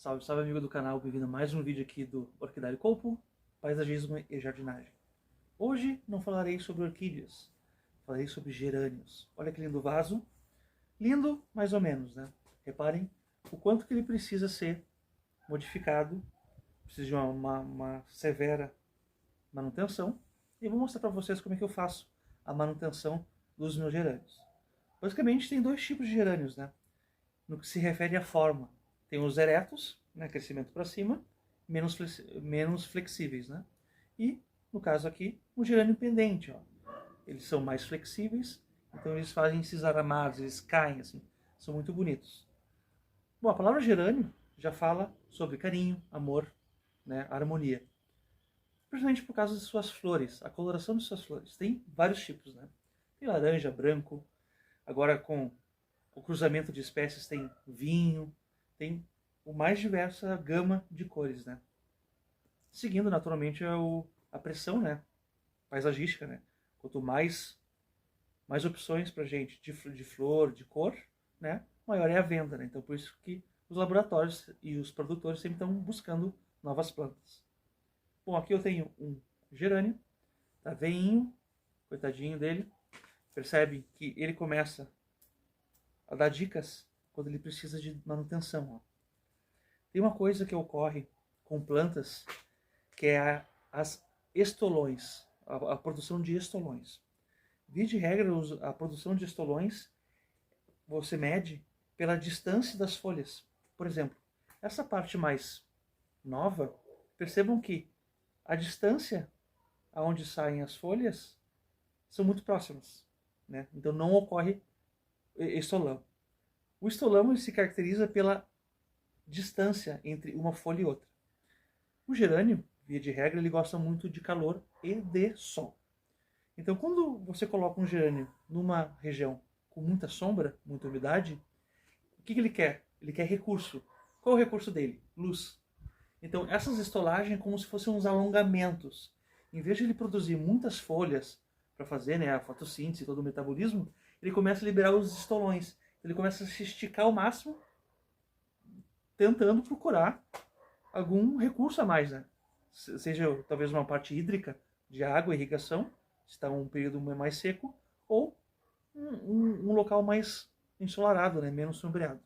Salve, salve amigo do canal, bem-vindo a mais um vídeo aqui do Orquidário Colpo, Paisagismo e Jardinagem. Hoje não falarei sobre orquídeas, falarei sobre gerânios. Olha que lindo vaso, lindo mais ou menos, né? Reparem o quanto que ele precisa ser modificado, precisa de uma severa manutenção. E eu vou mostrar para vocês como é que eu faço a manutenção dos meus gerânios. Basicamente tem dois tipos de gerânios, né? No que se refere à forma. Tem os eretos, né, crescimento para cima, menos flexíveis, né? E, no caso aqui, o gerânio pendente, ó. Eles são mais flexíveis, então eles fazem esses aramados, eles caem, assim, são muito bonitos. Bom, a palavra gerânio já fala sobre carinho, amor, né, harmonia. Principalmente por causa de suas flores, a coloração de suas flores. Tem vários tipos, né? Tem laranja, branco, agora com o cruzamento de espécies tem vinho, tem o mais diversa gama de cores, né? Seguindo naturalmente a pressão, né, paisagística, né? Quanto mais opções pra gente de flor, de cor, né, maior é a venda, né? Então por isso que os laboratórios e os produtores sempre estão buscando novas plantas. Bom, aqui eu tenho um gerânio, tá veinho, coitadinho dele. Percebe que ele começa a dar dicas quando ele precisa de manutenção, ó. Tem uma coisa que ocorre com plantas, que é as estolões, a produção de estolões. Via de regra, a produção de estolões você mede pela distância das folhas. Por exemplo, essa parte mais nova, percebam que a distância aonde saem as folhas são muito próximas, né? Então não ocorre estolão. O estolão se caracteriza pela distância entre uma folha e outra. O gerânio, via de regra, ele gosta muito de calor e de sol. Então, quando você coloca um gerânio numa região com muita sombra, muita umidade, o que ele quer? Ele quer recurso. Qual é o recurso dele? Luz. Então, essas estolagens é como se fossem uns alongamentos. Em vez de ele produzir muitas folhas para fazer, né, a fotossíntese e todo o metabolismo, ele começa a liberar os estolões. Ele começa a se esticar ao máximo, tentando procurar algum recurso a mais, né? Seja talvez uma parte hídrica de água, irrigação, se está um período mais seco, ou um local mais ensolarado, né? Menos sombreado.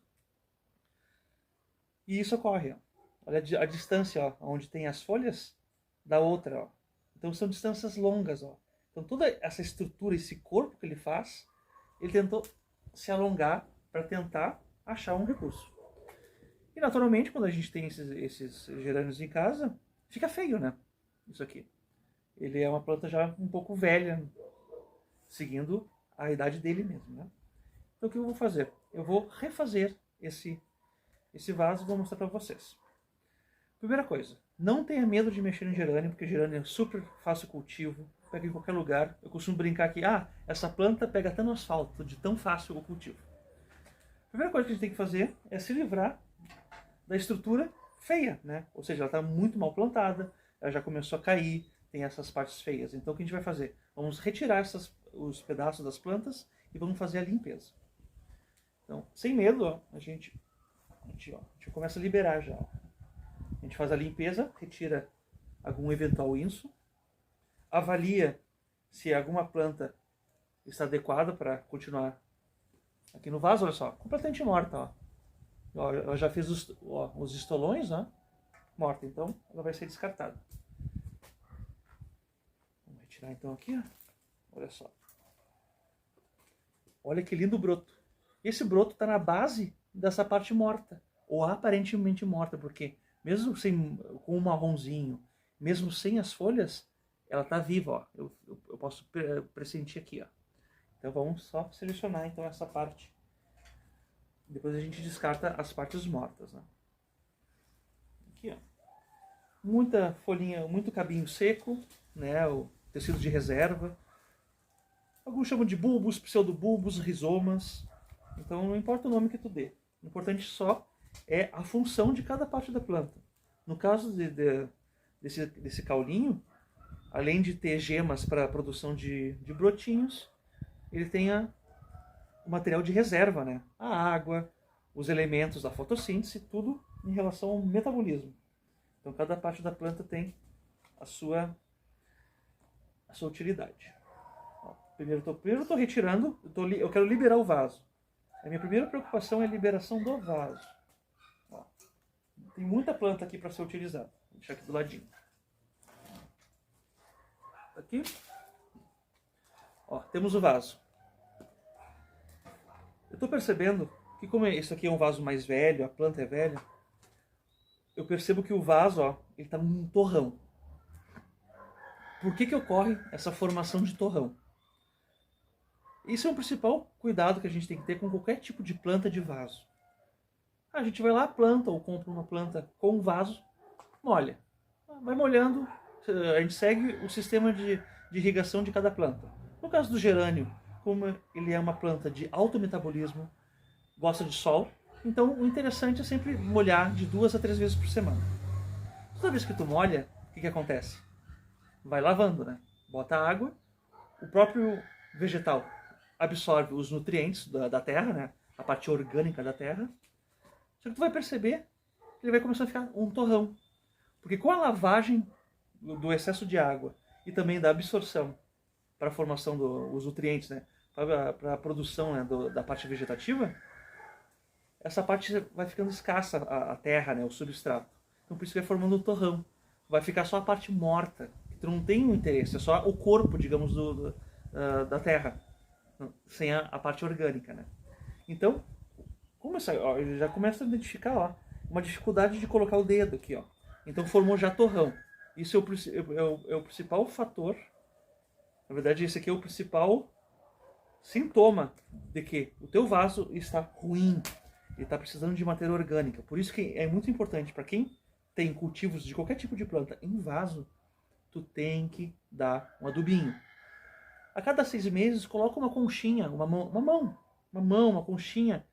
E isso ocorre, ó. Olha a distância, ó, onde tem as folhas da outra, ó. Então são distâncias longas, ó. Então toda essa estrutura, esse corpo que ele faz, ele tentou se alongar para tentar achar um recurso. E naturalmente, quando a gente tem esses gerânios em casa, fica feio, né? Isso aqui. Ele é uma planta já um pouco velha, seguindo a idade dele mesmo, né? Então o que eu vou fazer? Eu vou refazer esse vaso e vou mostrar para vocês. Primeira coisa, não tenha medo de mexer em gerânio, porque gerânio é super fácil cultivo, pega em qualquer lugar. Eu costumo brincar que, essa planta pega até no asfalto, de tão fácil o cultivo. A primeira coisa que a gente tem que fazer é se livrar da estrutura feia, né? Ou seja, ela está muito mal plantada, ela já começou a cair, tem essas partes feias. Então o que a gente vai fazer? Vamos retirar os pedaços das plantas e vamos fazer a limpeza. Então, sem medo, ó, a gente começa a liberar já. Ó. A gente faz a limpeza, retira algum eventual inso, avalia se alguma planta está adequada para continuar aqui no vaso, olha só, completamente morta, ó. Ela já fez os estolões, né? Morta, então ela vai ser descartada. Vamos retirar então aqui, ó. Olha só. Olha que lindo broto. Esse broto está na base dessa parte morta, ou aparentemente morta, porque mesmo com um marronzinho, mesmo sem as folhas, ela está viva, ó. Eu posso pressentir aqui, ó. Então vamos só selecionar então essa parte. Depois a gente descarta as partes mortas, né? Aqui, ó. Muita folhinha, muito cabinho seco, né? O tecido de reserva. Alguns chamam de bulbos, pseudobulbos, rizomas. Então não importa o nome que tu dê. O importante só é a função de cada parte da planta. No caso desse caulinho, além de ter gemas para a produção de brotinhos, ele tem o material de reserva, né? A água, os elementos da fotossíntese, tudo em relação ao metabolismo. Então cada parte da planta tem a sua utilidade. Ó, primeiro eu estou retirando, eu quero liberar o vaso. A minha primeira preocupação é a liberação do vaso. Ó, tem muita planta aqui para ser utilizada. Vou deixar aqui do ladinho. Aqui. Ó, temos o vaso. Eu estou percebendo que como esse aqui é um vaso mais velho, a planta é velha, eu percebo que o vaso, ó, ele está num torrão. Por que ocorre essa formação de torrão? Isso é um principal cuidado que a gente tem que ter com qualquer tipo de planta de vaso. A gente vai lá, planta ou compra uma planta com um vaso, molha. Vai molhando, a gente segue o sistema de irrigação de cada planta. No caso do gerânio, como ele é uma planta de alto metabolismo, gosta de sol, então o interessante é sempre molhar de 2 a 3 vezes por semana. Toda vez que tu molha, o que acontece? Vai lavando, né? Bota água, o próprio vegetal absorve os nutrientes da terra, né? A parte orgânica da terra. Só que tu vai perceber que ele vai começar a ficar um torrão. Porque com a lavagem do excesso de água e também da absorção para a formação dos nutrientes, né? Para a produção, né? Da parte vegetativa, essa parte vai ficando escassa, a terra, né? O substrato. Então por isso vai formando um torrão. Vai ficar só a parte morta, que tu não tem um interesse, é só o corpo, digamos, da terra, sem a parte orgânica, né? Então, eu já começo a identificar, ó, uma dificuldade de colocar o dedo aqui, ó. Então formou já torrão. Isso é o principal fator. Na verdade, esse aqui é o principal sintoma de que o teu vaso está ruim. Ele está precisando de matéria orgânica. Por isso que é muito importante para quem tem cultivos de qualquer tipo de planta em vaso, tu tem que dar um adubinho. A cada 6 meses, coloca uma conchinha, uma conchinha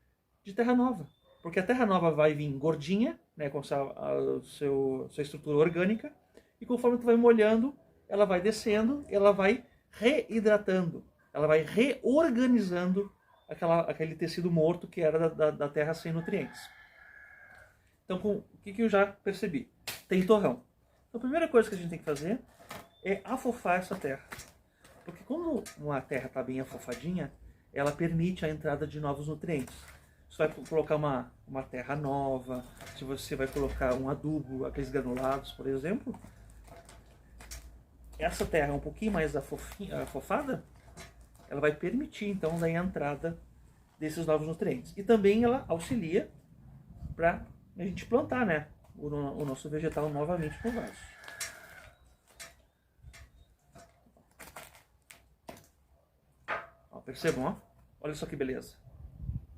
de terra nova. Porque a terra nova vai vir gordinha, né, com sua estrutura orgânica, e conforme tu vai molhando, ela vai descendo, ela vai reidratando, ela vai reorganizando aquele tecido morto que era da terra sem nutrientes. Então, o que eu já percebi? Tem torrão. Então, a primeira coisa que a gente tem que fazer é afofar essa terra. Porque quando uma terra está bem afofadinha, ela permite a entrada de novos nutrientes. Você vai colocar uma terra nova, se você vai colocar um adubo, aqueles granulados, por exemplo, essa terra um pouquinho mais afofada, ela vai permitir, então, a entrada desses novos nutrientes. E também ela auxilia para a gente plantar, né, o nosso vegetal novamente no vaso. Ó, percebam, ó? Olha só que beleza.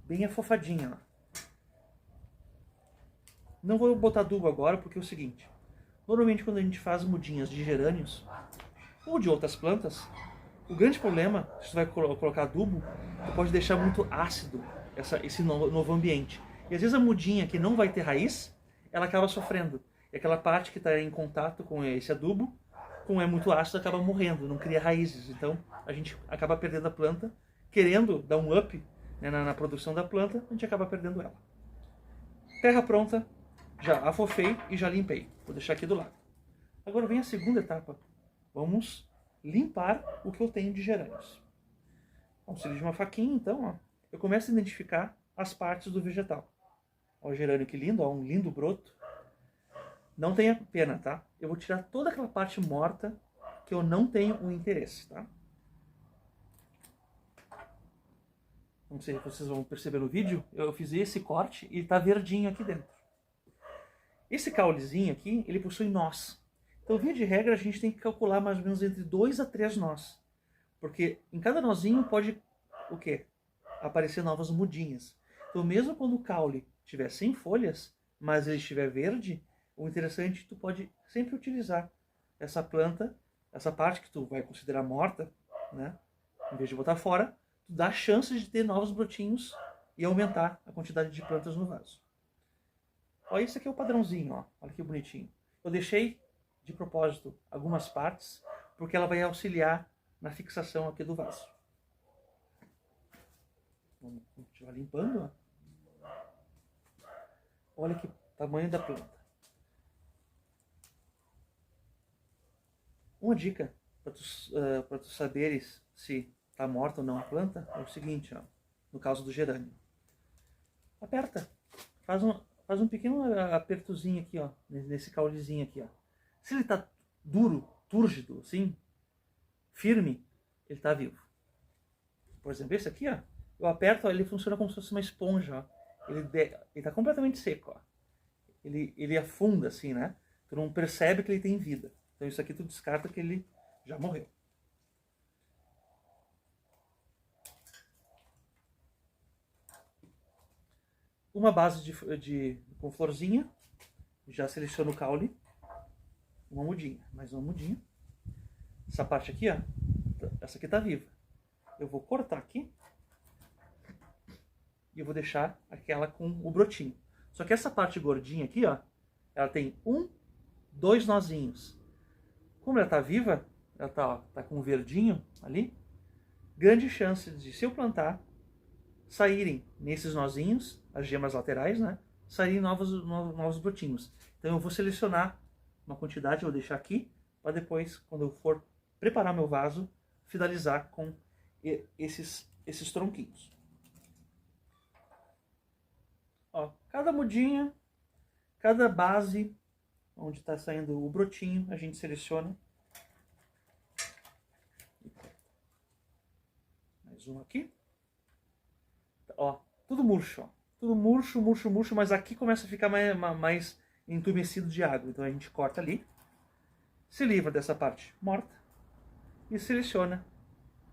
Bem afofadinha, ó. Não vou botar adubo agora porque é o seguinte. Normalmente quando a gente faz mudinhas de gerânios ou de outras plantas, o grande problema, se você vai colocar adubo, você pode deixar muito ácido esse novo ambiente. E às vezes a mudinha que não vai ter raiz, ela acaba sofrendo. E aquela parte que está em contato com esse adubo, como é muito ácido, acaba morrendo, não cria raízes. Então a gente acaba perdendo a planta, querendo dar um up, né, na produção da planta, a gente acaba perdendo ela. Terra pronta, já afofei e já limpei. Vou deixar aqui do lado. Agora vem a segunda etapa. Vamos limpar o que eu tenho de gerânios. Com o auxílio de uma faquinha, então, ó, eu começo a identificar as partes do vegetal. Ó, o gerânio que lindo, ó, um lindo broto. Não tenha pena, tá? Eu vou tirar toda aquela parte morta que eu não tenho um interesse, tá? Não sei se vocês vão perceber no vídeo, eu fiz esse corte e está verdinho aqui dentro. Esse caulezinho aqui, ele possui nós. Então, via de regra, a gente tem que calcular mais ou menos entre 2 a 3 nós. Porque em cada nozinho pode, o quê? Aparecer novas mudinhas. Então, mesmo quando o caule estiver sem folhas, mas ele estiver verde, o interessante é que tu pode sempre utilizar essa planta, essa parte que tu vai considerar morta, né? Em vez de botar fora, tu dá chances de ter novos brotinhos e aumentar a quantidade de plantas no vaso. Ó, esse aqui é o padrãozinho, ó. Olha que bonitinho. Eu deixei de propósito algumas partes, porque ela vai auxiliar na fixação aqui do vaso. Vamos continuar limpando, ó. Olha que tamanho da planta. Uma dica para tu saberes se está morta ou não a planta é o seguinte, ó, no caso do gerânio. Aperta, faz um pequeno apertozinho aqui, ó, nesse caulezinho aqui, ó. Se ele está duro, túrgido, assim, firme, ele está vivo. Por exemplo, esse aqui, ó, eu aperto, ó, ele funciona como se fosse uma esponja, ó. Ele está completamente seco, ó. Ele afunda assim, né? Tu não percebe que ele tem vida. Então isso aqui tu descarta que ele já morreu. Uma base com florzinha. Já seleciono o caule. Uma mudinha. Mais uma mudinha. Essa parte aqui, ó. Essa aqui tá viva. Eu vou cortar aqui. E eu vou deixar aquela com o brotinho. Só que essa parte gordinha aqui, ó. Ela tem 2 nozinhos. Como ela tá viva, ela tá com um verdinho ali, grande chance de, se eu plantar, saírem nesses nozinhos, as gemas laterais, né? Saírem novos brotinhos. Então eu vou selecionar uma quantidade, eu vou deixar aqui, para depois, quando eu for preparar meu vaso, finalizar com esses tronquinhos. Ó, cada mudinha, cada base onde está saindo o brotinho, a gente seleciona. Mais um aqui. Ó, tudo murcho, ó. Tudo murcho, murcho, murcho, mas aqui começa a ficar mais entumecido de água. Então a gente corta ali, se livra dessa parte morta e seleciona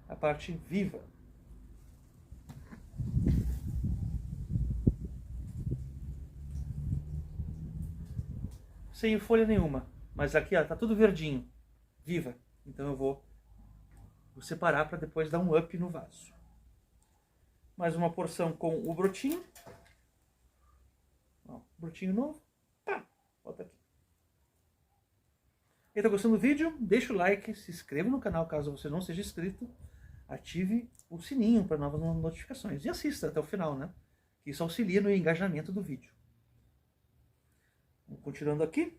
a parte viva. Sem folha nenhuma, mas aqui ó, tá tudo verdinho, viva. Então eu vou separar para depois dar um up no vaso. Mais uma porção com o brotinho. Ó, brotinho novo. Pá, bota aqui. Quem está gostando do vídeo, deixa o like, se inscreva no canal caso você não seja inscrito. Ative o sininho para novas notificações. E assista até o final, né? Isso auxilia no engajamento do vídeo. Continuando aqui.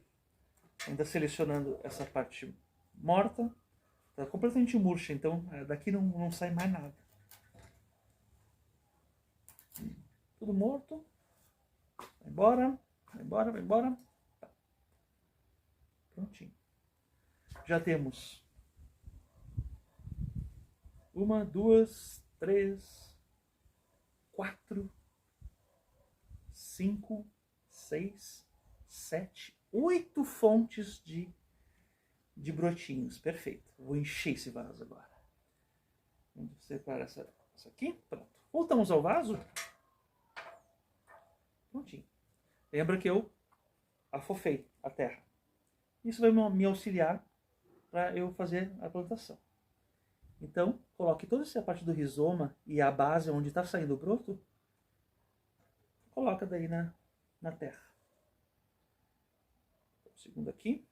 Ainda selecionando essa parte morta. Está completamente murcha, então daqui não sai mais nada. Tudo morto. Vai embora, vai embora, vai embora. Tá. Prontinho. Já temos 1, 2, 3, 4, 5, 6, 7, 8 fontes de brotinhos. Perfeito. Vou encher esse vaso agora. Vamos separar essa aqui. Pronto. Voltamos ao vaso. Prontinho. Lembra que eu afofei a terra. Isso vai me auxiliar para eu fazer a plantação. Então, coloque toda essa parte do rizoma e a base onde está saindo o broto, coloca daí na terra. O segundo aqui.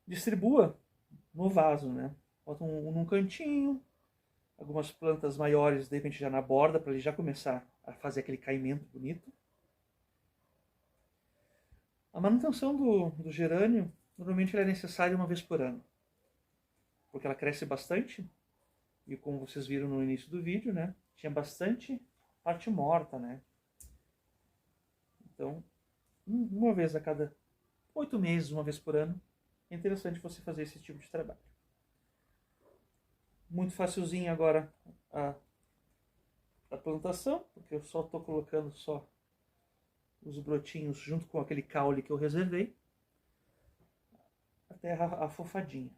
Distribua no vaso, né? Bota num cantinho, algumas plantas maiores, de repente já na borda, para ele já começar a fazer aquele caimento bonito. A manutenção do gerânio, normalmente ela é necessária uma vez por ano, porque ela cresce bastante, e como vocês viram no início do vídeo, né? Tinha bastante parte morta, né? Então, uma vez a cada 8 meses, uma vez por ano, é interessante você fazer esse tipo de trabalho. Muito facilzinho agora a plantação, porque eu só estou colocando só os brotinhos junto com aquele caule que eu reservei. A terra afofadinha.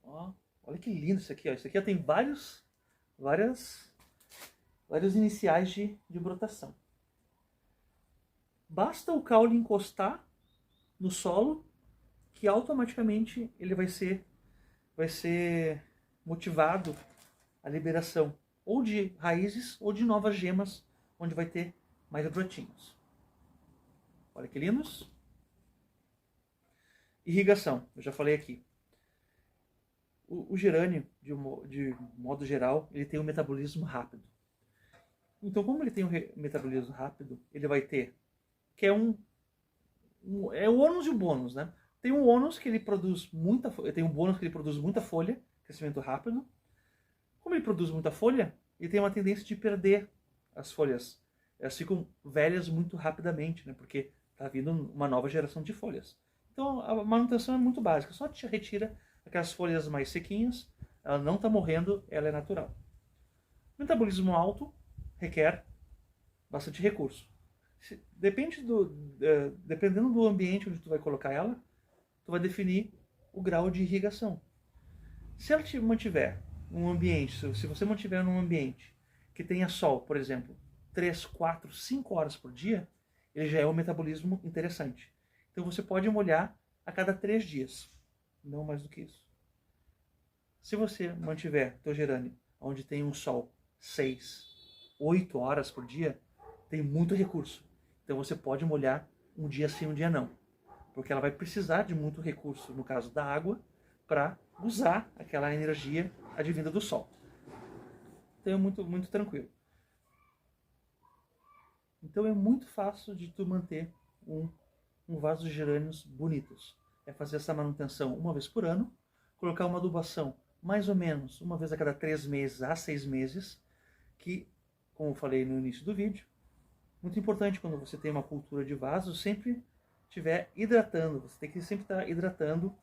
Ó, olha que lindo isso aqui, ó. Isso aqui tem vários iniciais de brotação. Basta o caule encostar no solo que automaticamente ele vai ser motivado a liberação ou de raízes ou de novas gemas, onde vai ter mais brotinhos. Olha que lindos. Irrigação, eu já falei aqui. O gerânio, de modo geral, ele tem um metabolismo rápido. Então, como ele tem um metabolismo rápido, ele vai ter, que é é o ônus e o bônus, né? Tem um ônus que ele produz tem um bônus que ele produz muita folha, crescimento rápido. Como ele produz muita folha, ele tem uma tendência de perder as folhas. Elas ficam velhas muito rapidamente, né? Porque está vindo uma nova geração de folhas. Então a manutenção é muito básica, só te retira aquelas folhas mais sequinhas, ela não está morrendo, ela é natural. Metabolismo alto requer bastante recurso. Dependendo do ambiente onde tu vai colocar ela, tu vai definir o grau de irrigação. Se ela te mantiver um ambiente, se você mantiver num ambiente que tenha sol, por exemplo, 3, 4, 5 horas por dia, ele já é um metabolismo interessante. Então você pode molhar a cada 3 dias, não mais do que isso. Se você mantiver teu gerânio onde tem um sol 6, 8 horas por dia, tem muito recurso. Então você pode molhar um dia sim, um dia não. Porque ela vai precisar de muito recurso, no caso da água, para usar aquela energia advinda do sol. Então é muito tranquilo. Então é muito fácil de tu manter um vaso de gerânios bonitos. É fazer essa manutenção uma vez por ano, colocar uma adubação mais ou menos uma vez a cada 3 meses a 6 meses, que, como eu falei no início do vídeo, muito importante quando você tem uma cultura de vasos, sempre estiver hidratando. Você tem que sempre estar hidratando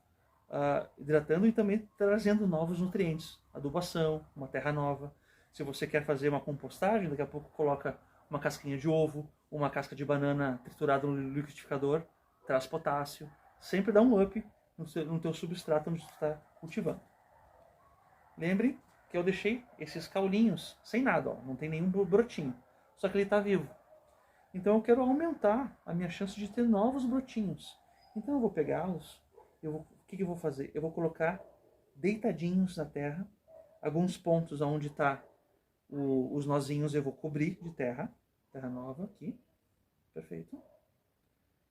e também trazendo novos nutrientes. Adubação, uma terra nova. Se você quer fazer uma compostagem, daqui a pouco coloca uma casquinha de ovo, uma casca de banana triturada no liquidificador, traz potássio. Sempre dá um up no teu substrato onde você está cultivando. Lembre que eu deixei esses caulinhos sem nada, ó, não tem nenhum brotinho, só que ele está vivo. Então eu quero aumentar a minha chance de ter novos brotinhos. Então eu vou pegá-los, o que eu vou fazer? Eu vou colocar deitadinhos na terra, alguns pontos onde está os nozinhos eu vou cobrir de terra nova aqui, perfeito.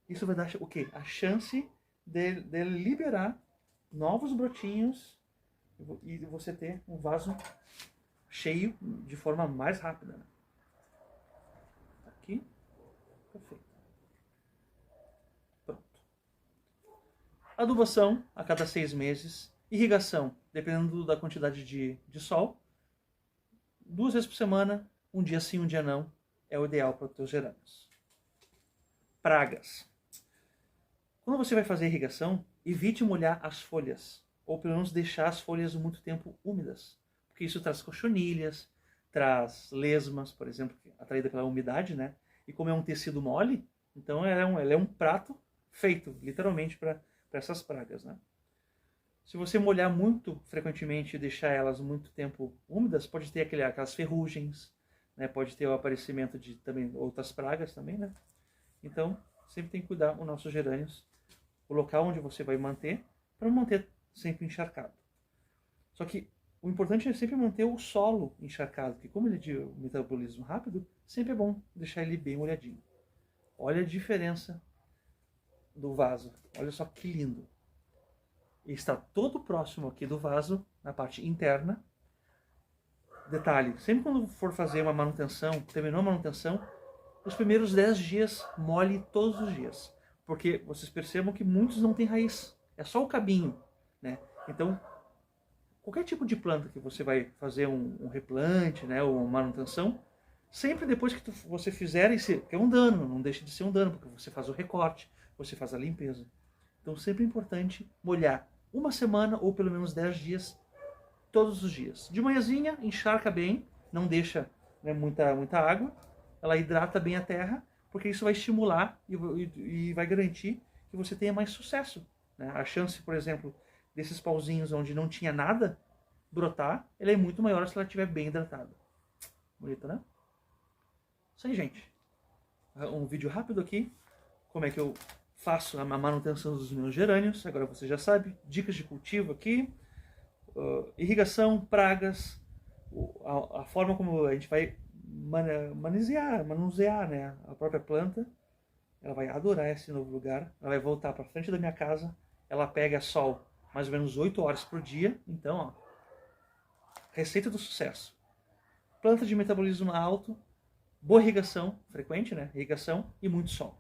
Isso vai dar o quê? A chance dele liberar novos brotinhos e você ter um vaso cheio de forma mais rápida. Aqui, perfeito. Pronto. Adubação a cada 6 meses. Irrigação, dependendo da quantidade de sol. 2 vezes por semana, um dia sim, um dia não, é o ideal para os teus gerânios. Pragas. Quando você vai fazer irrigação, evite molhar as folhas, ou pelo menos deixar as folhas muito tempo úmidas, porque isso traz cochonilhas, traz lesmas, por exemplo, atraída pela umidade, né? E como é um tecido mole, então ela é um prato feito, literalmente, para essas pragas, né? Se você molhar muito frequentemente e deixar elas muito tempo úmidas, pode ter aquelas ferrugens, né? Pode ter o aparecimento de também outras pragas também, né? Então, sempre tem que cuidar os nossos gerânios, o local onde você vai manter, para manter sempre encharcado. Só que o importante é sempre manter o solo encharcado, porque como ele é de metabolismo rápido, sempre é bom deixar ele bem molhadinho. Olha a diferença do vaso, olha só que lindo. Ele está todo próximo aqui do vaso, na parte interna. Detalhe, sempre quando for fazer uma manutenção, terminou a manutenção, os primeiros 10 dias molhe todos os dias. Porque vocês percebam que muitos não têm raiz, é só o cabinho, né? Então, qualquer tipo de planta que você vai fazer um replante, né, ou uma manutenção, sempre depois que você fizer, que é um dano, não deixa de ser um dano, porque você faz o recorte, você faz a limpeza. Então, sempre é importante molhar uma semana ou pelo menos 10 dias, todos os dias. De manhãzinha, encharca bem, não deixa, né, muita água, ela hidrata bem a terra, porque isso vai estimular e vai garantir que você tenha mais sucesso, né? A chance, por exemplo, desses pauzinhos onde não tinha nada brotar, ela é muito maior se ela estiver bem hidratada. Bonito, né? Isso aí, gente. Um vídeo rápido aqui, como é que eu faço a manutenção dos meus gerânios, agora você já sabe, dicas de cultivo aqui, irrigação, pragas, a forma como a gente vai manusear, né, a própria planta. Ela vai adorar esse novo lugar, ela vai voltar para frente da minha casa, ela pega sol mais ou menos 8 horas por dia. Então, ó, receita do sucesso. Planta de metabolismo alto, boa irrigação, frequente, né? Irrigação e muito sol.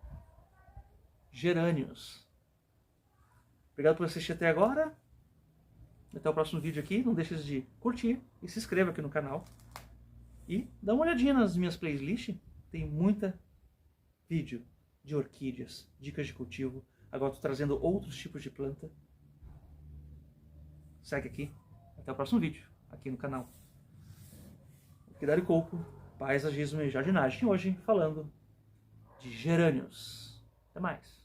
Gerânios. Obrigado por assistir até agora. Até o próximo vídeo aqui. Não deixe de curtir e se inscreva aqui no canal. E dá uma olhadinha nas minhas playlists. Tem muita vídeo de orquídeas, dicas de cultivo. Agora estou trazendo outros tipos de planta. Segue aqui. Até o próximo vídeo aqui no canal. Orquidário Copo, paisagismo e jardinagem. Hoje falando de gerânios. Até mais.